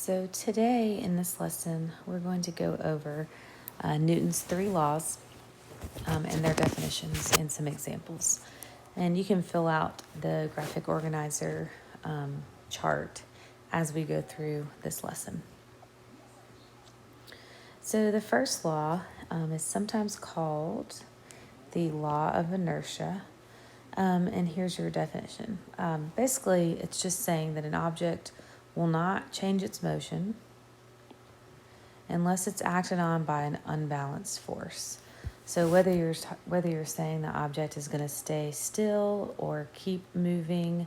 So today in this lesson, we're going to go over Newton's three laws and their definitions and some examples. And you can fill out the graphic organizer chart as we go through this lesson. So the first law is sometimes called the law of inertia. And here's your definition. Basically, it's just saying that an object will not change its motion unless it's acted on by an unbalanced force. So whether you're saying the object is going to stay still or keep moving,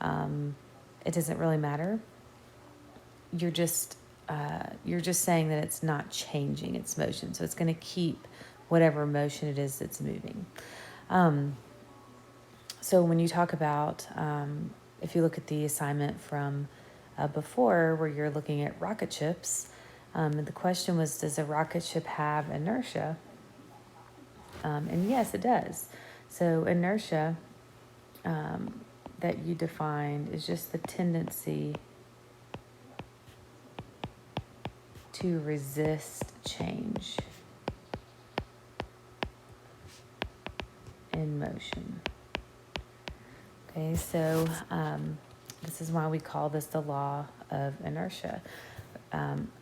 it doesn't really matter. You're just saying that it's not changing its motion, so it's going to keep whatever motion it is that's moving. So when you talk about, if you look at the assignment from before, where you're looking at rocket ships, the question was, does a rocket ship have inertia? And yes, it does. So inertia that you defined is just the tendency to resist change in motion. Okay, so this is why we call this the law of inertia.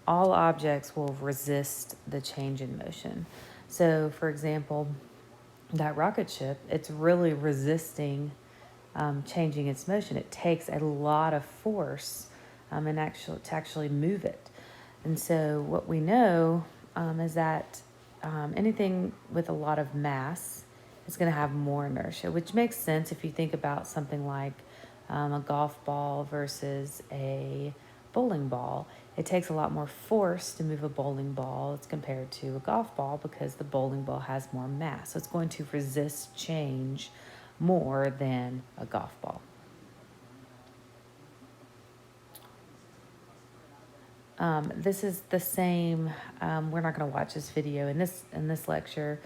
All objects will resist the change in motion. So, for example, that rocket ship, it's really resisting changing its motion. It takes a lot of force to actually move it. And so what we know is that anything with a lot of mass is going to have more inertia, which makes sense if you think about something like a golf ball versus a bowling ball. It takes a lot more force to move a bowling ball as compared to a golf ball because the bowling ball has more mass. So it's going to resist change more than a golf ball. This is the same. We're not going to watch this video in this lecture,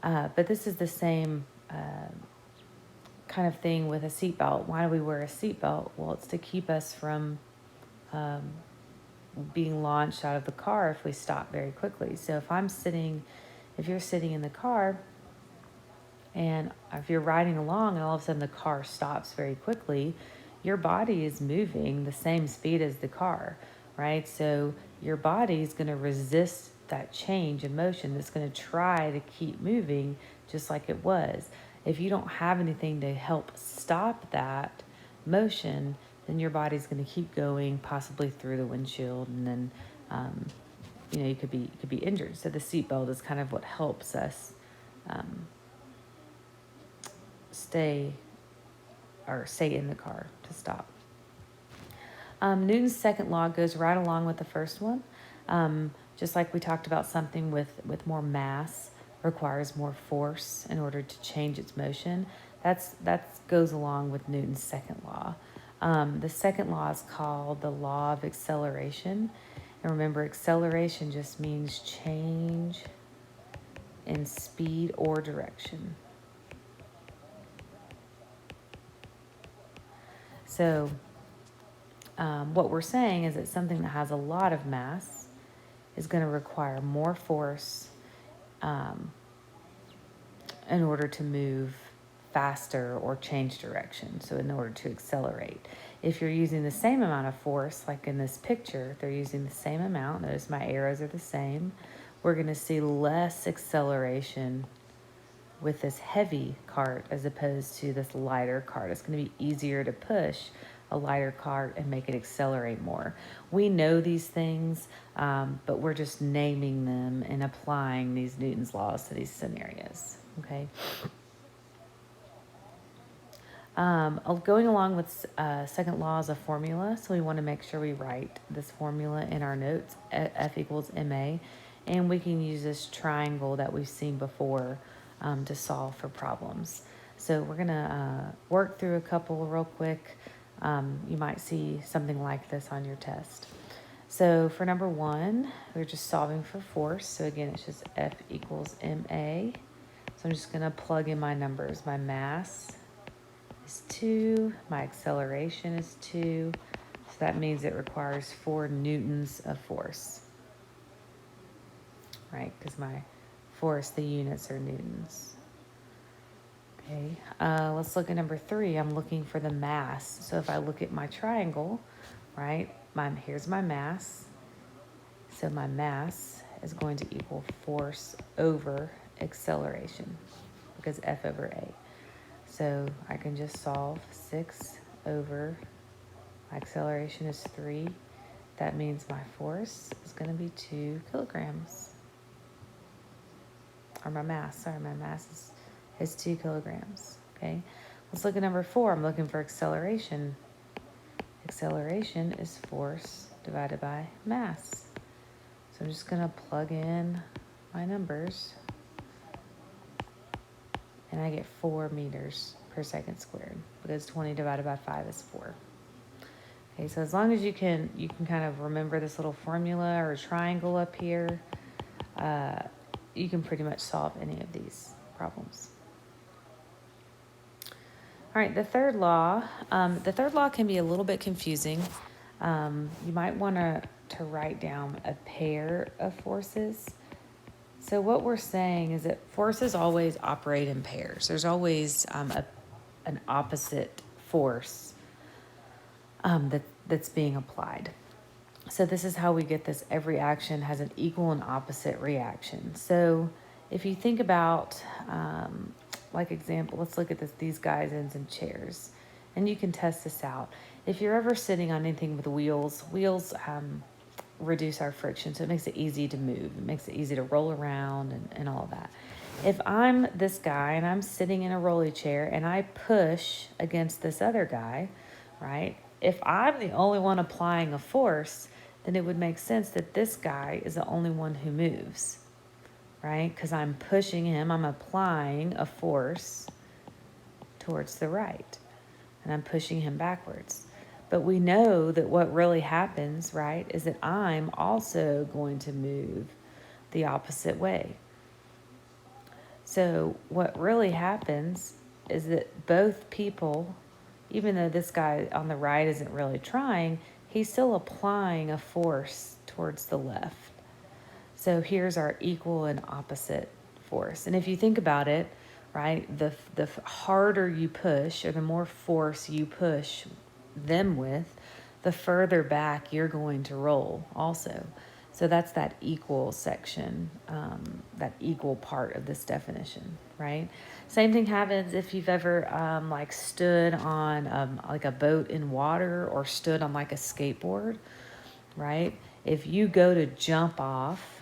but this is the same kind of thing with a seatbelt. Why do we wear a seatbelt? Well, it's to keep us from being launched out of the car if we stop very quickly. So if you're sitting in the car, and if you're riding along and all of a sudden the car stops very quickly, your body is moving the same speed as the car, right? So your body is going to resist that change in motion. It's going to try to keep moving just like it was. If you don't have anything to help stop that motion, then your body's going to keep going, possibly through the windshield, and then you could be injured. So the seatbelt is kind of what helps us stay in the car to stop. Newton's second law goes right along with the first one. Just like we talked about, something with more mass requires more force in order to change its motion. That goes along with Newton's second law. The second law is called the law of acceleration. And remember, acceleration just means change in speed or direction. So what we're saying is that something that has a lot of mass is going to require more force in order to move faster or change direction, so in order to accelerate. If you're using the same amount of force, like in this picture, they're using the same amount. Notice my arrows are the same. We're going to see less acceleration with this heavy cart as opposed to this lighter cart. It's going to be easier to push a lighter cart and make it accelerate more. We know these things, but we're just naming them and applying these Newton's laws to these scenarios. Okay. Going along with second law is a formula, so we want to make sure we write this formula in our notes, F equals ma, and we can use this triangle that we've seen before to solve for problems. So we're going to work through a couple real quick. You might see something like this on your test. So for number one, we're just solving for force. So again, it's just F equals ma. So I'm just going to plug in my numbers. My mass is 2, my acceleration is 2, So that means it requires 4 newtons of force, right? Because my force, the units are newtons. Okay, let's look at number 3. I'm looking for the mass. So if I look at my triangle, right, here's my mass. So my mass is going to equal force over acceleration, because F over A. So I can just solve 6 over, my acceleration is 3. That means my force is going to be 2 kilograms. Or my mass is 2 kilograms. Okay, let's look at number 4. I'm looking for acceleration. Acceleration is force divided by mass. So I'm just going to plug in my numbers, and I get 4 meters per second squared, because 20 divided by 5 is 4. Okay, so as long as you can kind of remember this little formula or triangle up here, you can pretty much solve any of these problems. All right, the third law can be a little bit confusing. You might want to write down a pair of forces. So what we're saying is that forces always operate in pairs. There's always an opposite force that's being applied. So this is how we get this: every action has an equal and opposite reaction. So if you think about, like example, let's look at these guys in some chairs, and you can test this out. If you're ever sitting on anything with wheels reduce our friction, so it makes it easy to move. It makes it easy to roll around and all of that. If I'm this guy and I'm sitting in a rolly chair and I push against this other guy, right? If I'm the only one applying a force, then it would make sense that this guy is the only one who moves, right? Because I'm pushing him, I'm applying a force towards the right, and I'm pushing him backwards. But we know that what really happens, right, is that I'm also going to move the opposite way. So what really happens is that both people, even though this guy on the right isn't really trying, he's still applying a force towards the left. So here's our equal and opposite force. And if you think about it, right, the harder you push, or the more force you push them with, the further back you're going to roll also. So that's that equal section, that equal part of this definition, right? Same thing happens if you've ever like stood on like a boat in water, or stood on like a skateboard, right? If you go to jump off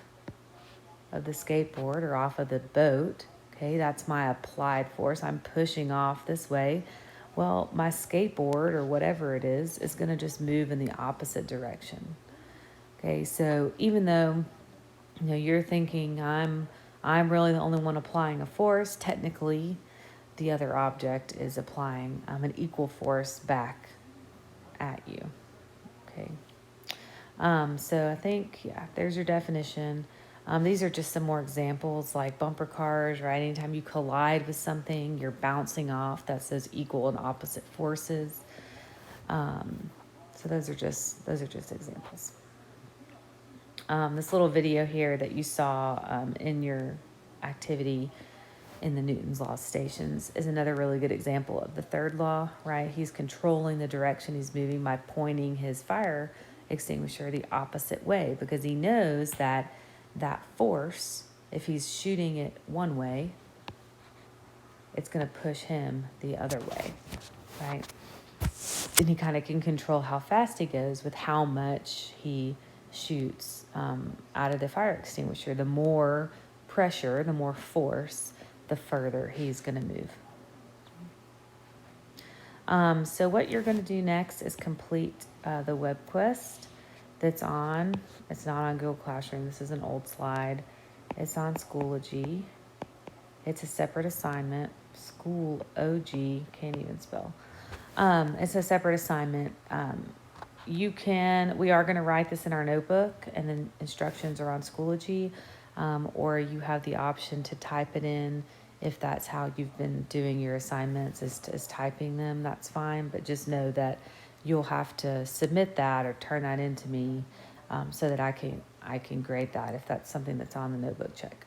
of the skateboard or off of the boat, okay, that's my applied force. I'm pushing off this way. Well, my skateboard or whatever it is going to just move in the opposite direction. Okay, so even though you're thinking I'm really the only one applying a force, technically the other object is applying an equal force back at you. Okay. So I think, there's your definition. These are just some more examples, like bumper cars, right? Anytime you collide with something, you're bouncing off. That's those equal and opposite forces. So those are just examples. This little video here that you saw in your activity in the Newton's law stations is another really good example of the third law, right? He's controlling the direction he's moving by pointing his fire extinguisher the opposite way, because he knows that force, if he's shooting it one way, it's going to push him the other way, right? And he kind of can control how fast he goes with how much he shoots out of the fire extinguisher. The more pressure, the more force, the further he's going to move. So what you're going to do next is complete the web quest that's on. It's not on Google Classroom. This is an old slide. It's on Schoology. It's a separate assignment. Schoology, can't even spell. It's a separate assignment. We are going to write this in our notebook, and then instructions are on Schoology, or you have the option to type it in. If that's how you've been doing your assignments, is typing them, that's fine. But just know that you'll have to submit that or turn that into me, so that I can grade that if that's something that's on the notebook check.